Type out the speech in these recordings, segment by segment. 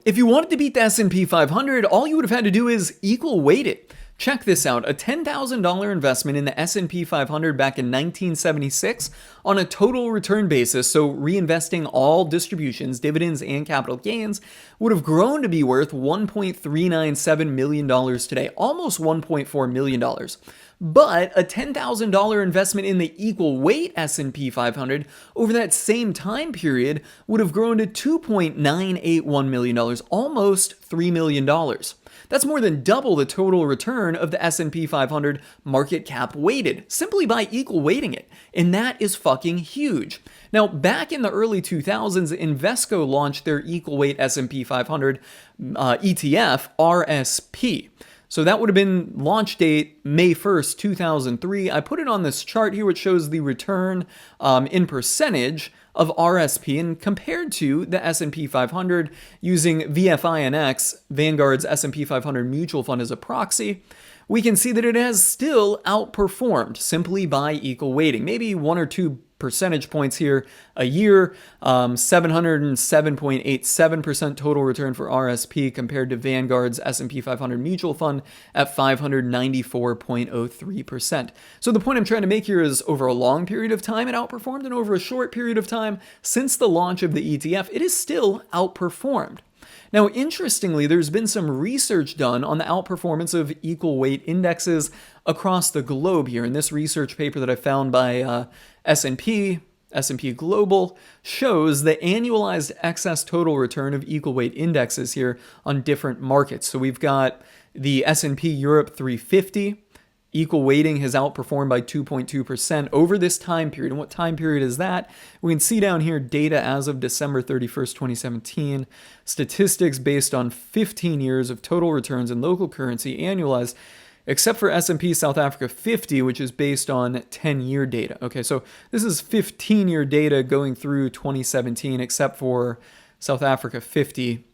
If you wanted to beat the S&P 500, all you would have had to do is equal weight it. Check this out, a $10,000 investment in the S&P 500 back in 1976 on a total return basis, so reinvesting all distributions, dividends, and capital gains, would have grown to be worth $1.397 million today, almost $1.4 million. But a $10,000 investment in the equal weight S&P 500 over that same time period would have grown to $2.981 million, almost $3 million. That's more than double the total return of the S&P 500 market cap weighted, simply by equal weighting it. And that is fucking huge. Now, back in the early 2000s, Invesco launched their equal weight S&P 500 ETF, RSP. So that would have been launch date May 1st, 2003. I put it on this chart here, which shows the return in percentage of RSP and compared to the S&P 500 using VFINX, Vanguard's S&P 500 mutual fund, as a proxy. We can see that it has still outperformed simply by equal weighting. Maybe 1 or 2 percentage points here a year, 707.87% total return for RSP compared to Vanguard's S&P 500 mutual fund at 594.03%. So the point I'm trying to make here is over a long period of time it outperformed, and over a short period of time since the launch of the ETF, it is still outperformed. Now, interestingly, there's been some research done on the outperformance of equal weight indexes across the globe here. And this research paper that I found by S&P Global shows the annualized excess total return of equal weight indexes here on different markets. So we've got the S&P Europe 350. Equal weighting has outperformed by 2.2% over this time period. And what time period is that? We can see down here data as of December 31st, 2017, statistics based on 15 years of total returns in local currency annualized, except for S&P South Africa 50, which is based on 10-year data. Okay, so this is 15-year data going through 2017, except for South Africa 50,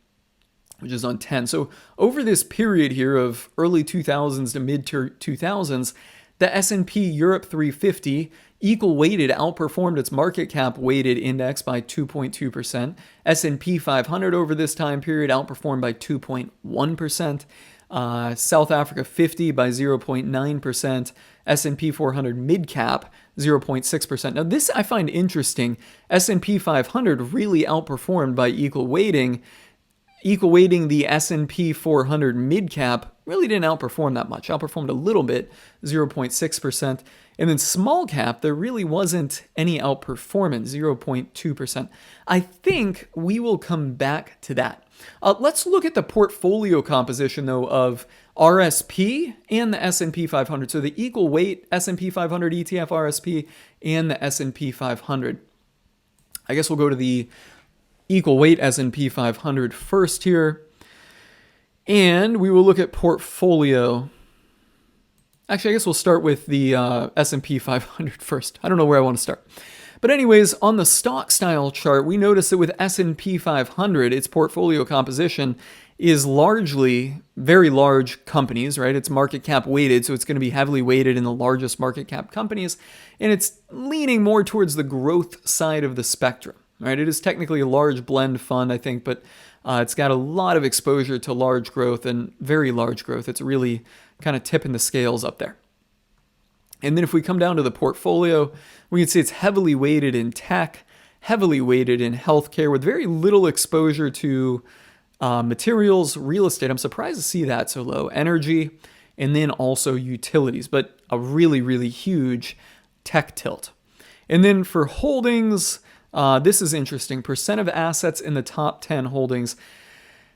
which is on 10. So over this period here of early 2000s to mid 2000s, the S&P Europe 350 equal weighted outperformed its market cap weighted index by 2.2%. S&P 500 over this time period outperformed by 2.1%. South Africa 50 by 0.9%. S&P 400 Midcap 0.6%. Now this I find interesting. S&P 500 really outperformed by equal weighting. Equal weighting the S&P 400 Midcap really didn't outperform that much. Outperformed a little bit, 0.6%. And then small cap, there really wasn't any outperformance, 0.2%. I think we will come back to that. Let's look at the portfolio composition, though, of RSP and the S&P 500. So the equal weight S&P 500 ETF RSP and the S&P 500. I guess we'll go to the equal weight S&P 500 first here. And we will look at portfolio. Actually, I guess we'll start with the S&P 500 first. I don't know where I want to start. But anyways, on the stock style chart, we notice that with S&P 500, its portfolio composition is largely very large companies, right? It's market cap weighted, so it's going to be heavily weighted in the largest market cap companies. And it's leaning more towards the growth side of the spectrum. Right, it is technically a large blend fund, I think, but it's got a lot of exposure to large growth and very large growth. It's really kind of tipping the scales up there. And then if we come down to the portfolio, we can see it's heavily weighted in tech, heavily weighted in healthcare, with very little exposure to materials, real estate. I'm surprised to see that so low. Energy, and then also utilities, but a really, really huge tech tilt. And then for holdings, this is interesting. Percent of assets in the top 10 holdings,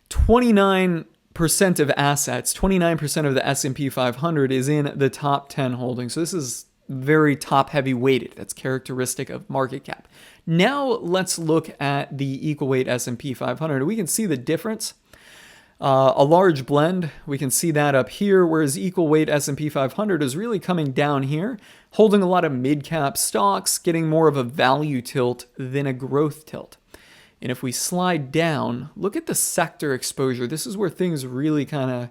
29% of assets, 29% of the S&P 500 is in the top 10 holdings. So this is very top heavy weighted. That's characteristic of market cap. Now let's look at the equal weight S&P 500. We can see the difference. A large blend, we can see that up here, whereas equal weight S&P 500 is really coming down here, holding a lot of mid-cap stocks, getting more of a value tilt than a growth tilt. And if we slide down, look at the sector exposure. This is where things really kind of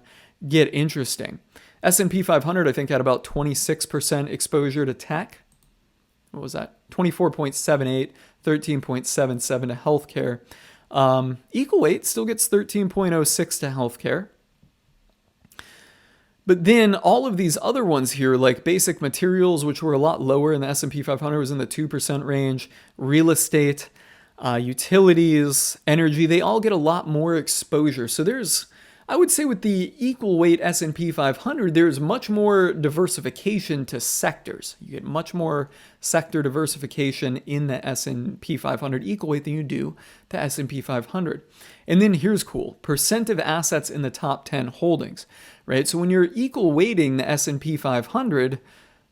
get interesting. S&P 500, I think, had about 26% exposure to tech. What was that? 24.78, 13.77 to healthcare. Equal weight still gets 13.06 to healthcare. But then all of these other ones here, like basic materials, which were a lot lower in the S&P 500, was in the 2% range, real estate, utilities, energy, they all get a lot more exposure. So there's, I would say with the equal weight S&P 500, there's much more diversification to sectors. You get much more sector diversification in the S&P 500 equal weight than you do the S&P 500. And then here's cool, percent of assets in the top 10 holdings, right? So when you're equal weighting the S&P 500,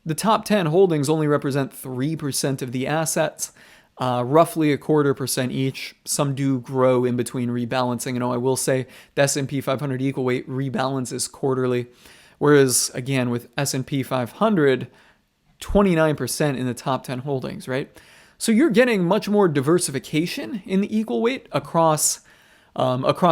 the top 10 holdings only represent 3% of the assets. Roughly 0.25% each. Some do grow in between rebalancing. I will say the S&P 500 equal weight rebalances quarterly, whereas again with S&P 500, 29% in the top 10 holdings, right? So you're getting much more diversification in the equal weight across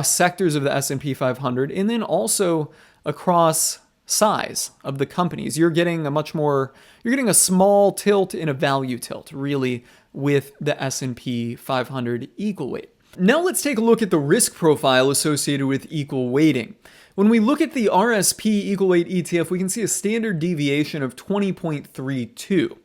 sectors of the S&P 500, and then also across size of the companies. You're getting a small tilt and a value tilt, really, with the S&P 500 equal weight. Now let's take a look at the risk profile associated with equal weighting. When we look at the RSP equal weight ETF, we can see a standard deviation of 20.32.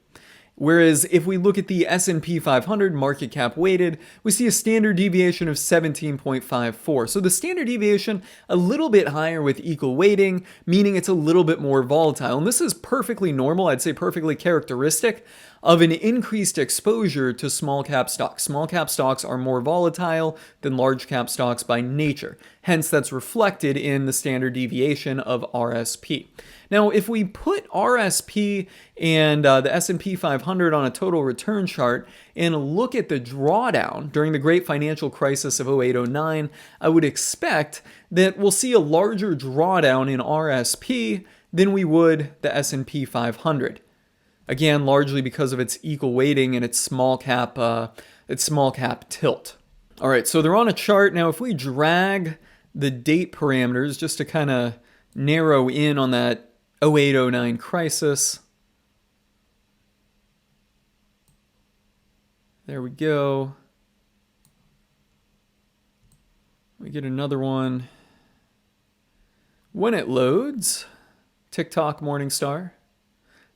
Whereas if we look at the S&P 500 market cap weighted, we see a standard deviation of 17.54. So the standard deviation a little bit higher with equal weighting, meaning it's a little bit more volatile. And this is perfectly normal, I'd say perfectly characteristic of an increased exposure to small cap stocks. Small cap stocks are more volatile than large cap stocks by nature. Hence, that's reflected in the standard deviation of RSP. Now, if we put RSP and the S&P 500 on a total return chart and look at the drawdown during the great financial crisis of 08-09, I would expect that we'll see a larger drawdown in RSP than we would the S&P 500. Again, largely because of its equal weighting and its small cap tilt. All right, so they're on a chart. Now, if we drag the date parameters just to kind of narrow in on that 08-09 crisis. There we go. We get another one. When it loads, TikTok Morningstar.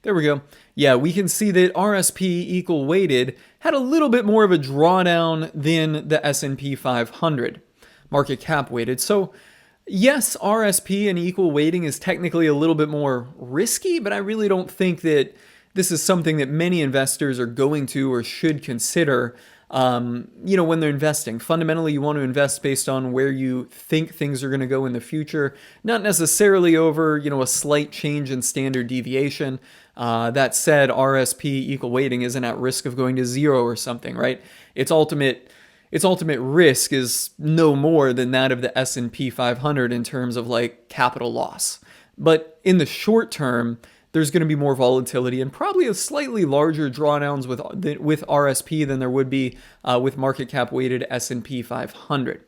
There we go. Yeah, we can see that RSP equal weighted had a little bit more of a drawdown than the S&P 500 market cap weighted. So yes, RSP and equal weighting is technically a little bit more risky, but I really don't think that this is something that many investors are going to or should consider when they're investing. Fundamentally, you want to invest based on where you think things are going to go in the future, not necessarily over, a slight change in standard deviation. That said, RSP equal weighting isn't at risk of going to zero or something, right? Its ultimate risk is no more than that of the S&P 500 in terms of like capital loss. But in the short term, there's going to be more volatility and probably a slightly larger drawdowns with RSP than there would be with market cap weighted S&P 500.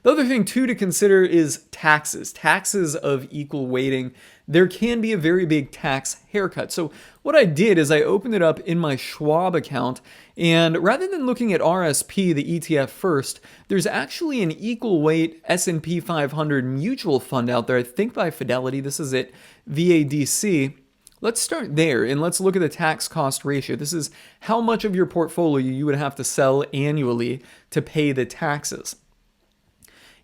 The other thing too to consider is taxes. Taxes of equal weighting. There can be a very big tax haircut. So what I did is I opened it up in my Schwab account, and rather than looking at RSP, the ETF first, there's actually an equal weight S&P 500 mutual fund out there, I think by Fidelity. This is it, VADC. Let's start there and let's look at the tax cost ratio. This is how much of your portfolio you would have to sell annually to pay the taxes.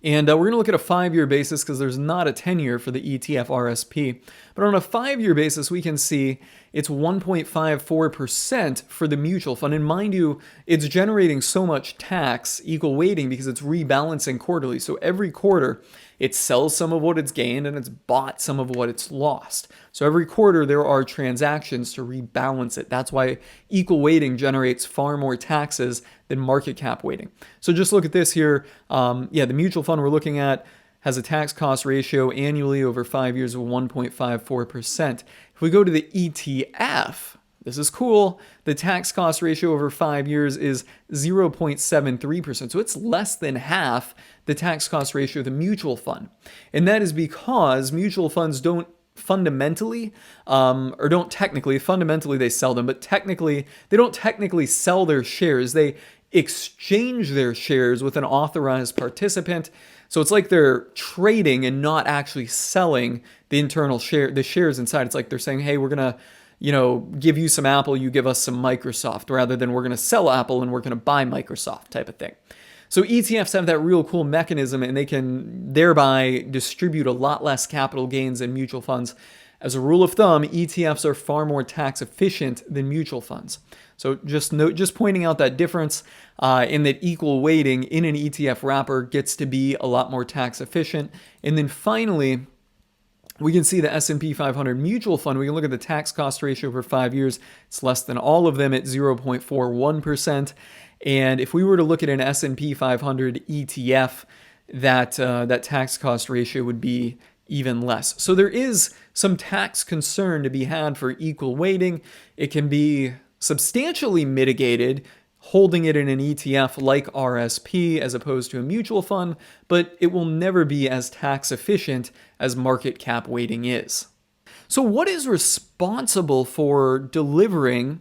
And we're going to look at a 5-year basis because there's not a 10-year for the ETF RSP. But on a 5-year basis, we can see it's 1.54% for the mutual fund. And mind you, it's generating so much tax equal weighting because it's rebalancing quarterly. So every quarter, it sells some of what it's gained and it's bought some of what it's lost. So every quarter, there are transactions to rebalance it. That's why equal weighting generates far more taxes than market cap weighting. So just look at this here. The mutual fund we're looking at has a tax cost ratio annually over 5 years of 1.54%. If we go to the ETF, this is cool. The tax cost ratio over 5 years is 0.73%. So it's less than half the tax cost ratio of the mutual fund. And that is because mutual funds don't fundamentally they sell them, but technically, they don't technically sell their shares. They exchange their shares with an authorized participant. So it's like they're trading and not actually selling the shares inside. It's like they're saying, hey, we're going to, give you some Apple, you give us some Microsoft, rather than we're going to sell Apple and we're going to buy Microsoft type of thing. So ETFs have that real cool mechanism, and they can thereby distribute a lot less capital gains than mutual funds. As a rule of thumb, ETFs are far more tax efficient than mutual funds. So just pointing out that difference in that equal weighting in an ETF wrapper gets to be a lot more tax efficient. And then finally, we can see the S&P 500 mutual fund. We can look at the tax cost ratio for 5 years. It's less than all of them at 0.41%. And if we were to look at an S&P 500 ETF, that tax cost ratio would be even less. So there is some tax concern to be had for equal weighting. It can be substantially mitigated holding it in an ETF like RSP as opposed to a mutual fund, but it will never be as tax efficient as market cap weighting is. So what is responsible for delivering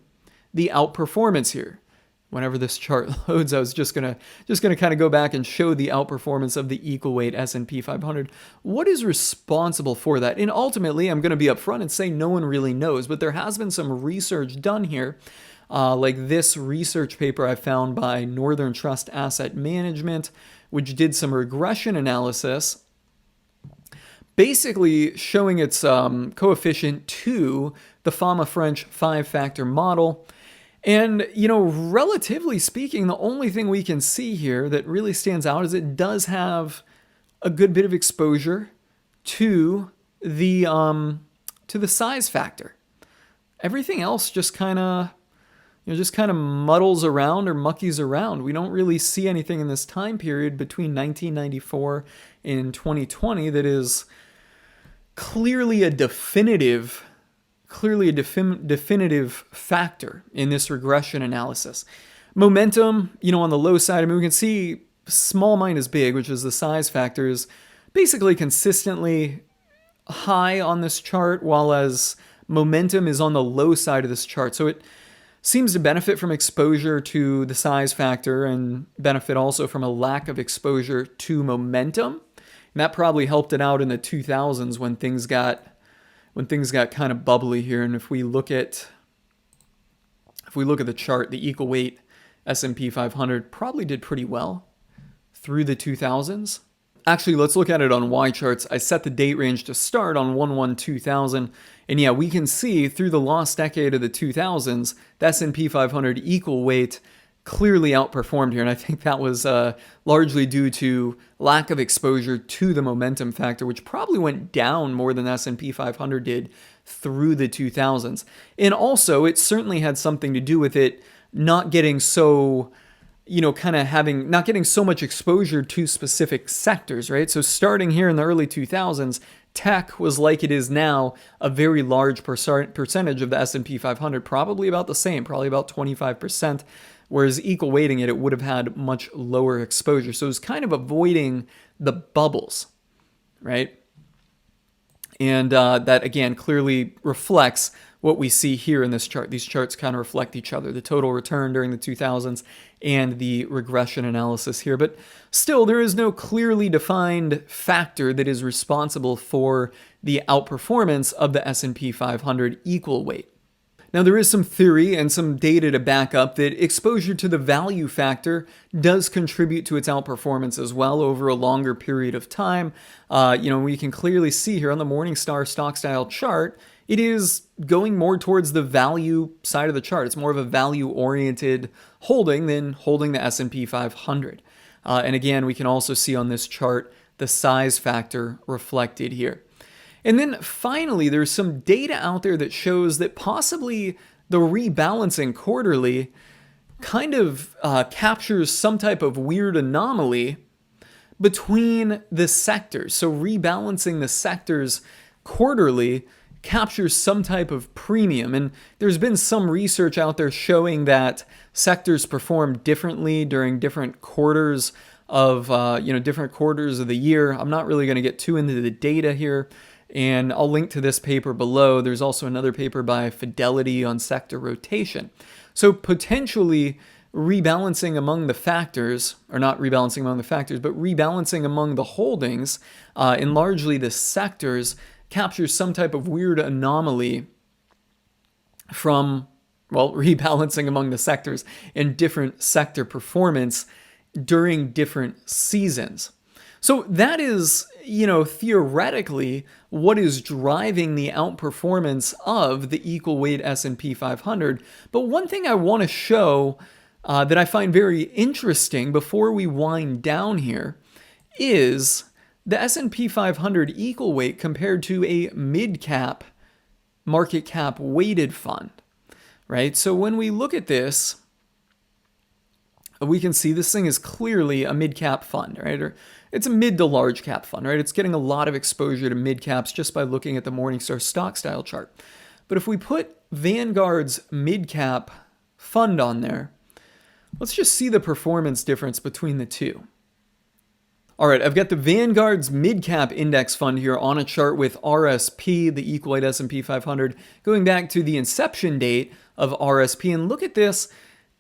the outperformance here? Whenever this chart loads, I was just gonna kind of go back and show the outperformance of the equal weight S&P 500. What is responsible for that? And ultimately, I'm going to be upfront and say no one really knows, but there has been some research done here, like this research paper I found by Northern Trust Asset Management, which did some regression analysis, basically showing its coefficient to the Fama-French 5-factor model. And, relatively speaking, the only thing we can see here that really stands out is it does have a good bit of exposure to the size factor. Everything else just kind of muddles around or muckies around. We don't really see anything in this time period between 1994 and 2020 that is clearly a definitive factor in this regression analysis. Momentum, on the low side, we can see small minus big, which is the size factor, is basically consistently high on this chart, while as momentum is on the low side of this chart. So it seems to benefit from exposure to the size factor and benefit also from a lack of exposure to momentum. And that probably helped it out in the 2000s when things got kind of bubbly here. And if we look at the chart, the equal weight S&P 500 probably did pretty well through the 2000s. Actually, let's look at it on Y charts. I set the date range to start on 1/1/2000. And yeah, we can see through the lost decade of the 2000s, the S&P 500 equal weight clearly outperformed here. And I think that was largely due to lack of exposure to the momentum factor, which probably went down more than the S&P 500 did through the 2000s. And also, it certainly had something to do with it not getting so, not getting so much exposure to specific sectors, right? So starting here in the early 2000s, tech was, like it is now, a very large percentage of the S&P 500, probably about the same, probably about 25%. Whereas equal weighting it would have had much lower exposure. So it was kind of avoiding the bubbles, right? And that, again, clearly reflects what we see here in this chart. These charts kind of reflect each other, the total return during the 2000s and the regression analysis here. But still, there is no clearly defined factor that is responsible for the outperformance of the S&P 500 equal weight. Now, there is some theory and some data to back up that exposure to the value factor does contribute to its outperformance as well over a longer period of time. We can clearly see here on the Morningstar stock style chart, it is going more towards the value side of the chart. It's more of a value-oriented holding than holding the S&P 500. And again, we can also see on this chart the size factor reflected here. And then finally, there's some data out there that shows that possibly the rebalancing quarterly kind of captures some type of weird anomaly between the sectors. So rebalancing the sectors quarterly captures some type of premium. And there's been some research out there showing that sectors perform differently during different quarters of the year. I'm not really going to get too into the data here. And I'll link to this paper below. There's also another paper by Fidelity on sector rotation. So potentially rebalancing among the factors, or not rebalancing among the factors, but rebalancing among the holdings in largely the sectors captures some type of weird anomaly from, well, rebalancing among the sectors and different sector performance during different seasons. So that is, theoretically what is driving the outperformance of the equal weight S&P 500. But one thing I want to show that I find very interesting before we wind down here is the S&P 500 equal weight compared to a mid-cap market cap weighted fund, right? So when we look at this, we can see this thing is clearly a mid-cap fund, right? Or it's a mid to large cap fund, right? It's getting a lot of exposure to mid-caps just by looking at the Morningstar stock style chart. But if we put Vanguard's mid-cap fund on there, let's just see the performance difference between the two. All right, I've got the Vanguard's mid-cap index fund here on a chart with RSP, the equal weight S&P 500, going back to the inception date of RSP. And look at this.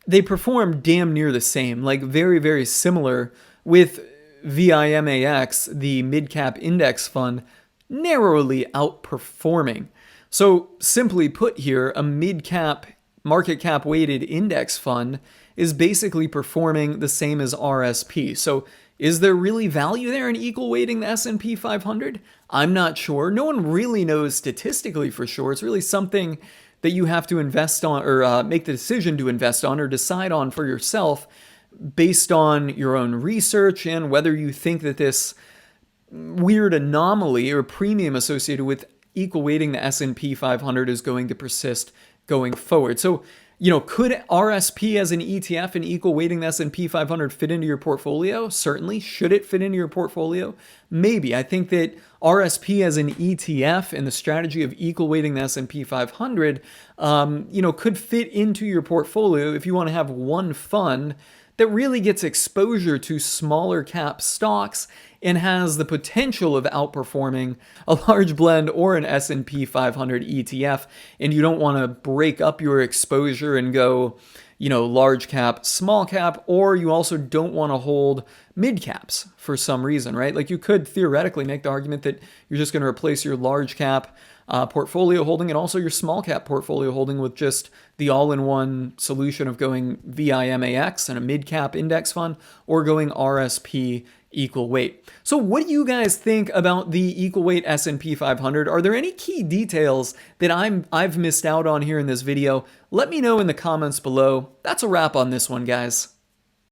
They perform damn near the same, like very, very similar, with VIMAX, the mid-cap index fund, narrowly outperforming. So simply put here, a mid-cap market cap weighted index fund is basically performing the same as RSP. So is there really value there in equal weighting the S&P 500? I'm not sure. No one really knows statistically for sure. It's really something that you have to invest on, or make the decision to invest on or decide on for yourself based on your own research and whether you think that this weird anomaly or premium associated with equal weighting the S&P 500 is going to persist going forward. So, could RSP as an ETF and equal weighting the S&P 500 fit into your portfolio? Certainly. Should it fit into your portfolio? Maybe. I think that RSP as an ETF and the strategy of equal weighting the S&P 500, could fit into your portfolio if you want to have one fund that really gets exposure to smaller cap stocks and has the potential of outperforming a large blend or an S&P 500 ETF, and you don't want to break up your exposure and go, large cap, small cap, or you also don't want to hold mid caps for some reason, right? Like you could theoretically make the argument that you're just going to replace your large cap portfolio holding and also your small cap portfolio holding with just the all-in-one solution of going VIMAX and a mid-cap index fund or going RSP equal weight. So what do you guys think about the equal weight S&P 500? Are there any key details that I've missed out on here in this video? Let me know in the comments below. That's a wrap on this one, guys.